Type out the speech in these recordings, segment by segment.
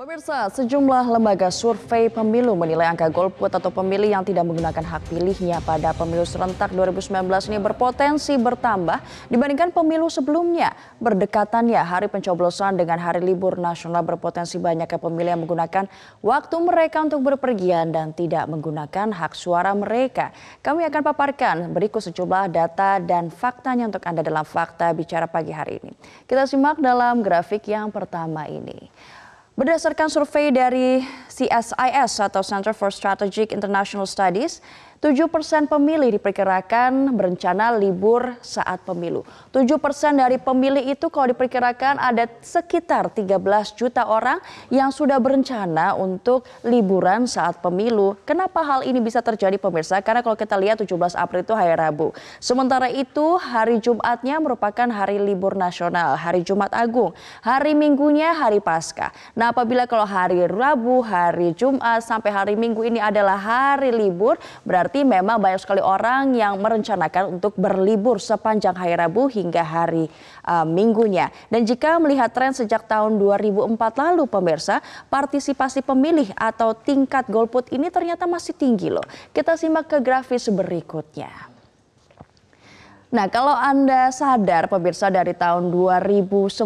Pemirsa, sejumlah lembaga survei pemilu menilai angka golput atau pemilih yang tidak menggunakan hak pilihnya pada pemilu serentak 2019 ini berpotensi bertambah dibandingkan pemilu sebelumnya. Berdekatannya hari pencoblosan dengan hari libur nasional berpotensi banyaknya pemilih yang menggunakan waktu mereka untuk berpergian dan tidak menggunakan hak suara mereka. Kami akan paparkan berikut sejumlah data dan faktanya untuk Anda dalam Fakta Bicara pagi hari ini. Kita simak dalam grafik yang pertama ini. Berdasarkan survei dari CSIS atau Center for Strategic International Studies, 7% pemilih diperkirakan berencana libur saat pemilu. 7% dari pemilih itu kalau diperkirakan ada sekitar 13 juta orang yang sudah berencana untuk liburan saat pemilu. Kenapa hal ini bisa terjadi pemirsa? Karena kalau kita lihat 17 April itu hari Rabu. Sementara itu hari Jumatnya merupakan hari libur nasional, hari Jumat Agung. Hari Minggunya hari Paskah. Nah apabila kalau hari Rabu, hari Jumat sampai hari Minggu ini adalah hari libur, berarti memang banyak sekali orang yang merencanakan untuk berlibur sepanjang hari Rabu hingga hari Minggunya. Dan jika melihat tren sejak tahun 2004 lalu pemirsa, partisipasi pemilih atau tingkat golput ini ternyata masih tinggi loh. Kita simak ke grafis berikutnya. Nah kalau Anda sadar pemirsa dari tahun 2009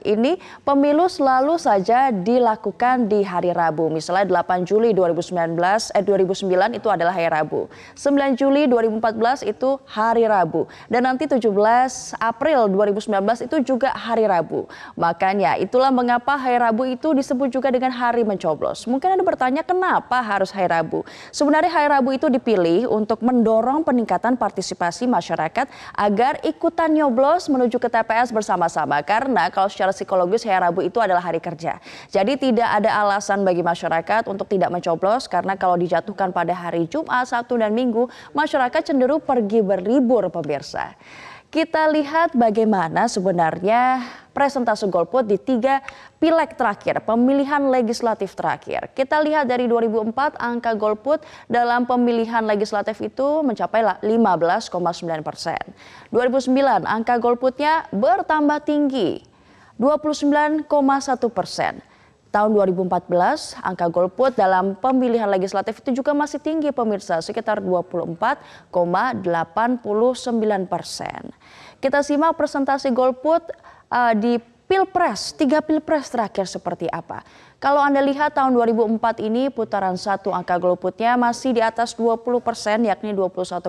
ini pemilu selalu saja dilakukan di hari Rabu. Misalnya 8 Juli 2009 itu adalah hari Rabu. 9 Juli 2014 itu hari Rabu. Dan nanti 17 April 2019 itu juga hari Rabu. Makanya itulah mengapa hari Rabu itu disebut juga dengan hari mencoblos. Mungkin Anda bertanya kenapa harus hari Rabu? Sebenarnya hari Rabu itu dipilih untuk mendorong peningkatan partisipasi masyarakat agar ikutan nyoblos menuju ke TPS bersama-sama. Karena kalau secara psikologis hari Rabu itu adalah hari kerja. Jadi tidak ada alasan bagi masyarakat untuk tidak mencoblos karena kalau dijatuhkan pada hari Jumat, Sabtu dan Minggu, masyarakat cenderung pergi berlibur pemirsa. Kita lihat bagaimana sebenarnya presentase golput di 3 pileg terakhir, pemilihan legislatif terakhir. Kita lihat dari 2004 angka golput dalam pemilihan legislatif itu mencapai 15,9%. 2009 angka golputnya bertambah tinggi, 29,1%. Tahun 2014, angka golput dalam pemilihan legislatif itu juga masih tinggi pemirsa, sekitar 24,89%. Kita simak presentasi golput di Pilpres, 3 Pilpres terakhir seperti apa. Kalau Anda lihat tahun 2004 ini putaran 1 angka golputnya masih di atas 20%, yakni 21,8%.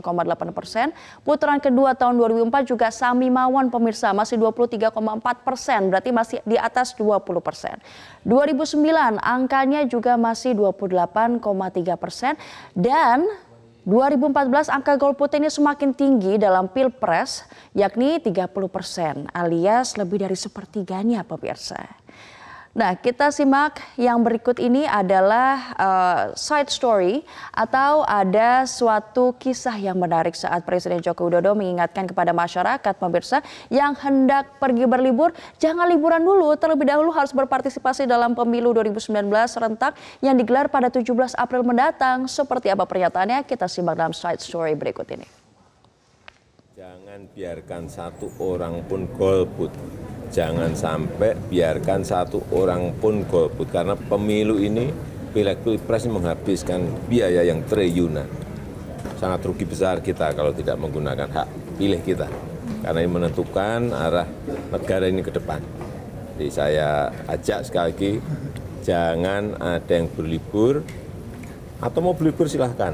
Putaran kedua tahun 2004 juga Sami Mawon pemirsa masih 23,4%, berarti masih di atas 20%. 2009 angkanya juga masih 28,3% dan 2014 angka golput ini semakin tinggi dalam Pilpres yakni 30% alias lebih dari sepertiganya pemirsa. Nah kita simak yang berikut ini adalah side story atau ada suatu kisah yang menarik saat Presiden Joko Widodo mengingatkan kepada masyarakat pemirsa yang hendak pergi berlibur, jangan liburan dulu, terlebih dahulu harus berpartisipasi dalam pemilu 2019 serentak yang digelar pada 17 April mendatang. Seperti apa pernyataannya kita simak dalam side story berikut ini. Jangan biarkan satu orang pun golput. Jangan sampai biarkan satu orang pun golput. Karena pemilu ini, pileg pilpres menghabiskan biaya yang triliunan. Sangat rugi besar kita kalau tidak menggunakan hak pilih kita. Karena ini menentukan arah negara ini ke depan. Jadi saya ajak sekali lagi, jangan ada yang berlibur. Atau mau berlibur silahkan.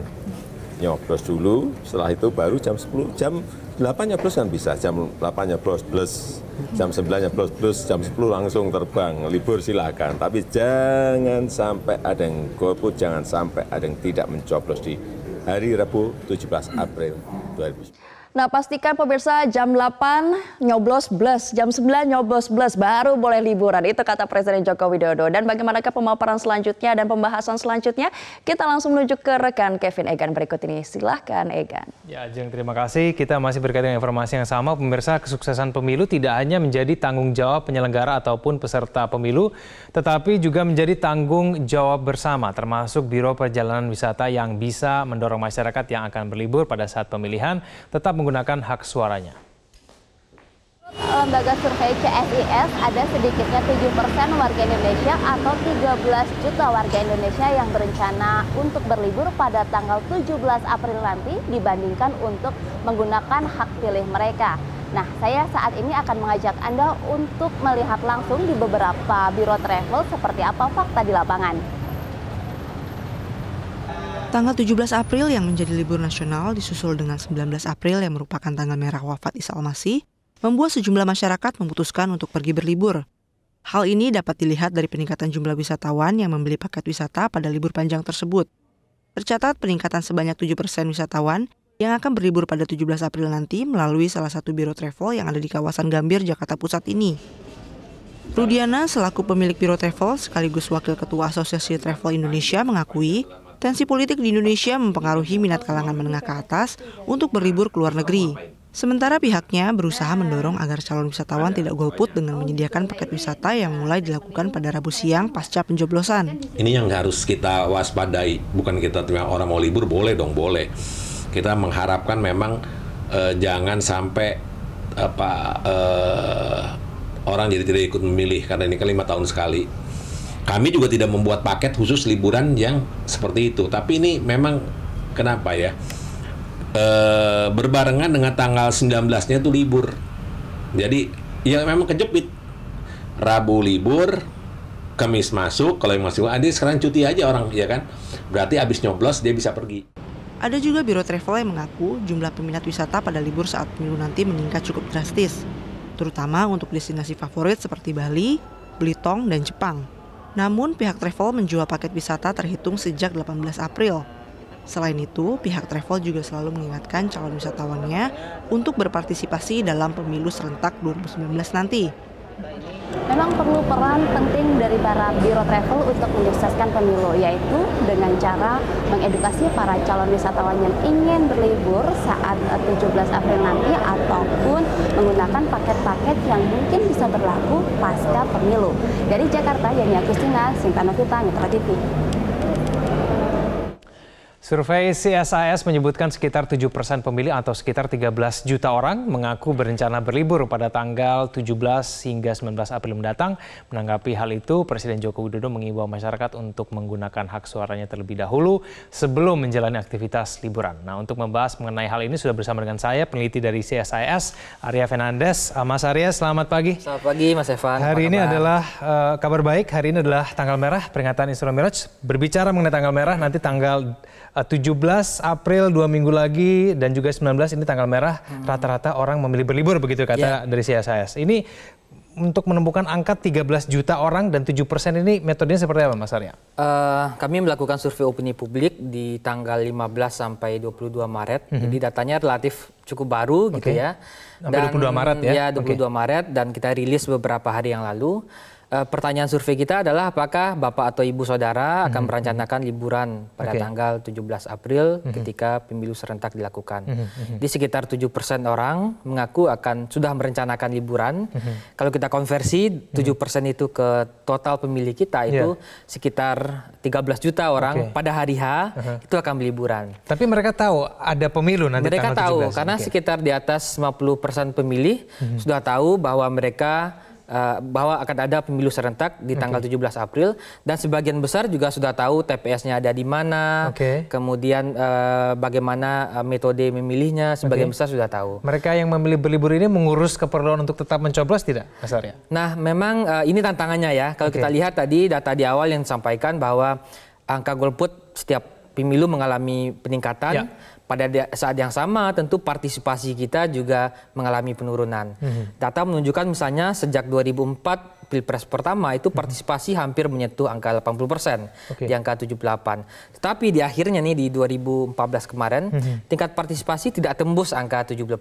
Nyoblos dulu, setelah itu baru jam 10, jam 8 nyoblos kan bisa, jam 8 nyoblos plus, jam 9 nyoblos plus, jam 10 langsung terbang, libur silakan. Tapi jangan sampai ada yang golput, jangan sampai ada yang tidak mencoblos di hari Rabu 17 April 2019. Nah pastikan pemirsa jam 8 nyoblos plus, jam 9 nyoblos plus baru boleh liburan. Itu kata Presiden Joko Widodo. Dan bagaimanakah pemaparan selanjutnya dan pembahasan selanjutnya? Kita langsung menuju ke rekan Kevin Egan berikut ini. Silahkan Egan. Ya Ajeng, terima kasih. Kita masih berkaitan dengan informasi yang sama. Pemirsa, kesuksesan pemilu tidak hanya menjadi tanggung jawab penyelenggara ataupun peserta pemilu, tetapi juga menjadi tanggung jawab bersama, termasuk Biro Perjalanan Wisata yang bisa mendorong masyarakat yang akan berlibur pada saat pemilihan tetap menggunakan hak suaranya. Lembaga survei CSIS, ada sedikitnya 7% warga Indonesia atau 13 juta warga Indonesia yang berencana untuk berlibur pada tanggal 17 April nanti dibandingkan untuk menggunakan hak pilih mereka. Nah, saya saat ini akan mengajak Anda untuk melihat langsung di beberapa biro travel seperti apa fakta di lapangan. Tanggal 17 April yang menjadi libur nasional disusul dengan 19 April yang merupakan tanggal merah wafat Isa Al-Masih, membuat sejumlah masyarakat memutuskan untuk pergi berlibur. Hal ini dapat dilihat dari peningkatan jumlah wisatawan yang membeli paket wisata pada libur panjang tersebut. Tercatat peningkatan sebanyak 7% wisatawan yang akan berlibur pada 17 April nanti melalui salah satu biro travel yang ada di kawasan Gambir, Jakarta Pusat ini. Rudiana selaku pemilik biro travel sekaligus wakil ketua Asosiasi Travel Indonesia mengakui tensi politik di Indonesia mempengaruhi minat kalangan menengah ke atas untuk berlibur ke luar negeri. Sementara pihaknya berusaha mendorong agar calon wisatawan tidak golput dengan menyediakan paket wisata yang mulai dilakukan pada Rabu siang pasca pencoblosan. Ini yang harus kita waspadai, bukan kita orang mau libur, boleh dong, boleh. Kita mengharapkan memang jangan sampai orang jadi tidak ikut memilih, karena ini kan 5 tahun sekali. Kami juga tidak membuat paket khusus liburan yang seperti itu, tapi ini memang kenapa ya? Berbarengan dengan tanggal 19-nya itu libur. Jadi ya memang kejepit. Rabu libur, Kamis masuk, kalau yang masih ada sekarang cuti aja orang, ya kan? Berarti habis nyoblos dia bisa pergi. Ada juga biro travel yang mengaku jumlah peminat wisata pada libur saat pemilu nanti meningkat cukup drastis, terutama untuk destinasi favorit seperti Bali, Belitung, dan Jepang. Namun pihak travel menjual paket wisata terhitung sejak 18 April. Selain itu, pihak travel juga selalu mengingatkan calon wisatawannya untuk berpartisipasi dalam pemilu serentak 2019 nanti. Memang perlu peran penting dari para biro travel untuk menyukseskan pemilu, yaitu dengan cara mengedukasi para calon wisatawan yang ingin berlibur saat 17 April nanti ataupun menggunakan paket-paket yang mungkin bisa berlaku pasca pemilu. Dari Jakarta, Yani Agustina, Sinta Novita, Mitra TV. Survei CSIS menyebutkan sekitar 7% pemilih atau sekitar 13 juta orang mengaku berencana berlibur pada tanggal 17 hingga 19 April mendatang. Menanggapi hal itu, Presiden Joko Widodo mengimbau masyarakat untuk menggunakan hak suaranya terlebih dahulu sebelum menjalani aktivitas liburan. Nah, untuk membahas mengenai hal ini sudah bersama dengan saya, peneliti dari CSIS, Arya Fernandes. Mas Arya, selamat pagi. Selamat pagi, Mas Evan. Hari ini adalah kabar baik, hari ini adalah tanggal merah, peringatan Isra Miraj. Berbicara mengenai tanggal merah, nanti tanggal 17 April 2 minggu lagi dan juga 19 ini tanggal merah, rata-rata orang memilih berlibur begitu kata dari CSIS. Ini untuk menemukan angka 13 juta orang dan 7% ini metodenya seperti apa, Mas Arya? Kami melakukan survei opini publik di tanggal 15 sampai 22 Maret. Jadi datanya relatif cukup baru gitu ya. Sampai 22 Maret ya? Ya, 22 Maret dan kita rilis beberapa hari yang lalu. Pertanyaan survei kita adalah apakah Bapak atau Ibu Saudara akan merencanakan liburan pada tanggal 17 April ketika pemilu serentak dilakukan. Di sekitar 7% orang mengaku akan sudah merencanakan liburan. Kalau kita konversi 7% itu ke total pemilih kita itu sekitar 13 juta orang pada hari H itu akan berliburan. Tapi mereka tahu ada pemilu nanti mereka tanggal 17. Tahu karena sekitar di atas 50% pemilih sudah tahu bahwa mereka bahwa akan ada pemilu serentak di tanggal 17 April dan sebagian besar juga sudah tahu TPS-nya ada di mana, kemudian bagaimana metode memilihnya, sebagian besar sudah tahu. Mereka yang memilih berlibur ini mengurus keperluan untuk tetap mencoblos tidak, Mas Arya? Nah, memang ini tantangannya ya. Kalau kita lihat tadi data di awal yang disampaikan bahwa angka golput setiap pemilu mengalami peningkatan. Pada saat yang sama tentu partisipasi kita juga mengalami penurunan. Data menunjukkan misalnya sejak 2004 Pilpres pertama itu partisipasi hampir menyentuh angka 80%, di angka 78. Tetapi di akhirnya nih di 2014 kemarin tingkat partisipasi tidak tembus angka 70%.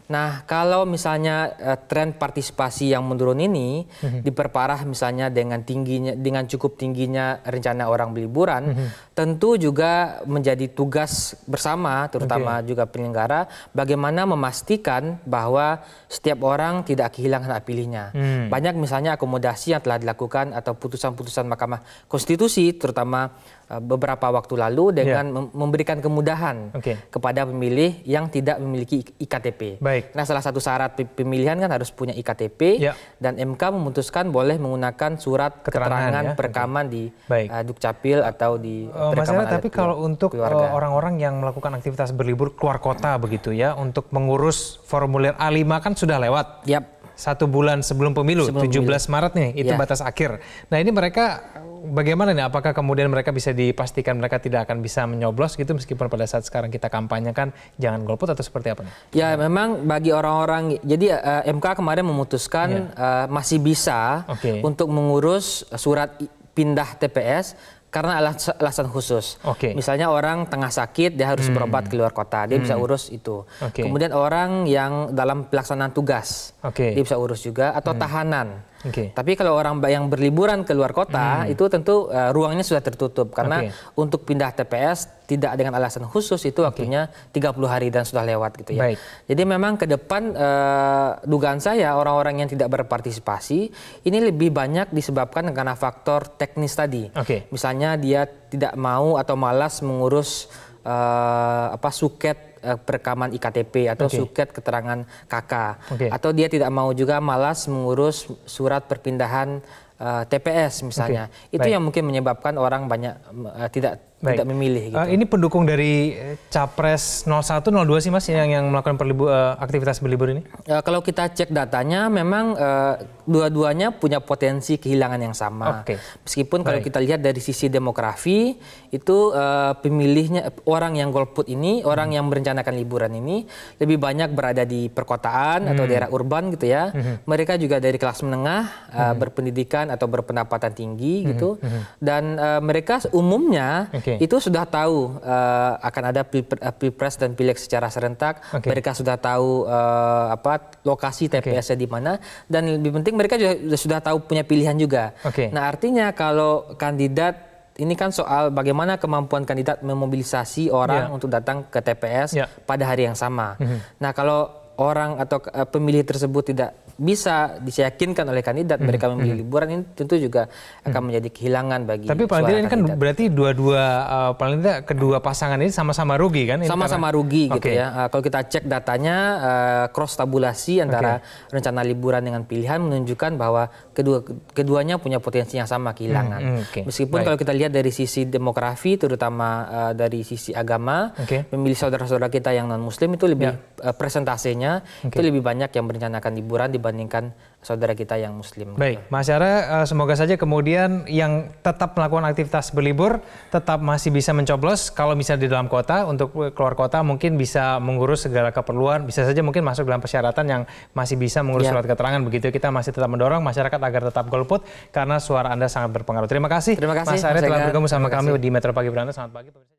Nah, kalau misalnya tren partisipasi yang menurun ini diperparah misalnya dengan cukup tingginya rencana orang berliburan, tentu juga menjadi tugas tugas bersama, terutama juga penyelenggara, bagaimana memastikan bahwa setiap orang tidak kehilangan hak pilihnya. Banyak misalnya akomodasi yang telah dilakukan atau putusan-putusan Mahkamah Konstitusi, terutama beberapa waktu lalu dengan memberikan kemudahan kepada pemilih yang tidak memiliki IKTP. Nah, salah satu syarat pemilihan kan harus punya IKTP dan MK memutuskan boleh menggunakan surat keterangan perekaman di Dukcapil atau di perekaman tapi kalau untuk orang-orang yang melakukan aktivitas berlibur keluar kota begitu ya, untuk mengurus formulir A5 kan sudah lewat. 1 bulan sebelum pemilu, 17 Maret nih, itu batas akhir. Nah ini mereka bagaimana nih? Apakah kemudian mereka bisa dipastikan mereka tidak akan bisa menyoblos gitu meskipun pada saat sekarang kita kampanyekan jangan golput atau seperti apa nih? Ya memang bagi orang-orang, jadi MK kemarin memutuskan masih bisa untuk mengurus surat pindah TPS karena alasan khusus. Misalnya orang tengah sakit, dia harus berobat keluar kota, dia bisa urus itu. Kemudian orang yang dalam pelaksanaan tugas, dia bisa urus juga, atau tahanan. Tapi kalau orang yang berliburan ke luar kota, itu tentu ruangnya sudah tertutup. Karena untuk pindah TPS tidak dengan alasan khusus itu waktunya 30 hari dan sudah lewat gitu ya. Jadi memang ke depan dugaan saya orang-orang yang tidak berpartisipasi ini lebih banyak disebabkan karena faktor teknis tadi. Misalnya dia tidak mau atau malas mengurus suket perekaman IKTP atau suket keterangan KK, atau dia tidak mau juga malas mengurus surat perpindahan TPS misalnya. Itu yang mungkin menyebabkan orang banyak tidak memilih. Gitu. Ini pendukung dari Capres 01, 02 sih Mas yang melakukan aktivitas berlibur ini? Kalau kita cek datanya memang dua-duanya punya potensi kehilangan yang sama. Meskipun kalau kita lihat dari sisi demografi itu pemilihnya orang yang golput ini, orang yang merencanakan liburan ini lebih banyak berada di perkotaan atau daerah urban gitu ya. Mereka juga dari kelas menengah, berpendidikan atau berpendapatan tinggi gitu. Dan mereka umumnya itu sudah tahu akan ada pilpres dan pileg secara serentak. Mereka sudah tahu lokasi TPS-nya di mana, dan lebih penting mereka juga sudah tahu punya pilihan juga. Nah artinya kalau kandidat ini kan soal bagaimana kemampuan kandidat memobilisasi orang untuk datang ke TPS pada hari yang sama. Nah kalau orang atau pemilih tersebut tidak bisa diyakinkan oleh kandidat mereka memilih liburan, ini tentu juga akan menjadi kehilangan bagi. Tapi paling tidak ini kan berarti paling tidak kedua pasangan ini sama-sama rugi kan? Sama-sama rugi gitu ya. Kalau kita cek datanya cross tabulasi antara rencana liburan dengan pilihan menunjukkan bahwa keduanya punya potensi yang sama kehilangan. Meskipun kalau kita lihat dari sisi demografi, terutama dari sisi agama, memilih saudara-saudara kita yang non Muslim itu lebih presentasenya itu lebih banyak yang merencanakan liburan dibandingkan saudara kita yang Muslim. Baik, Mas Syara, semoga saja kemudian yang tetap melakukan aktivitas berlibur tetap masih bisa mencoblos. Kalau misalnya di dalam kota, untuk keluar kota mungkin bisa mengurus segala keperluan, bisa saja mungkin masuk dalam persyaratan yang masih bisa mengurus surat keterangan. Begitu kita masih tetap mendorong masyarakat agar tetap golput karena suara Anda sangat berpengaruh. Terima kasih. Mas Syara telah bergabung sama kami di Metro Pagi Berantas. Selamat pagi.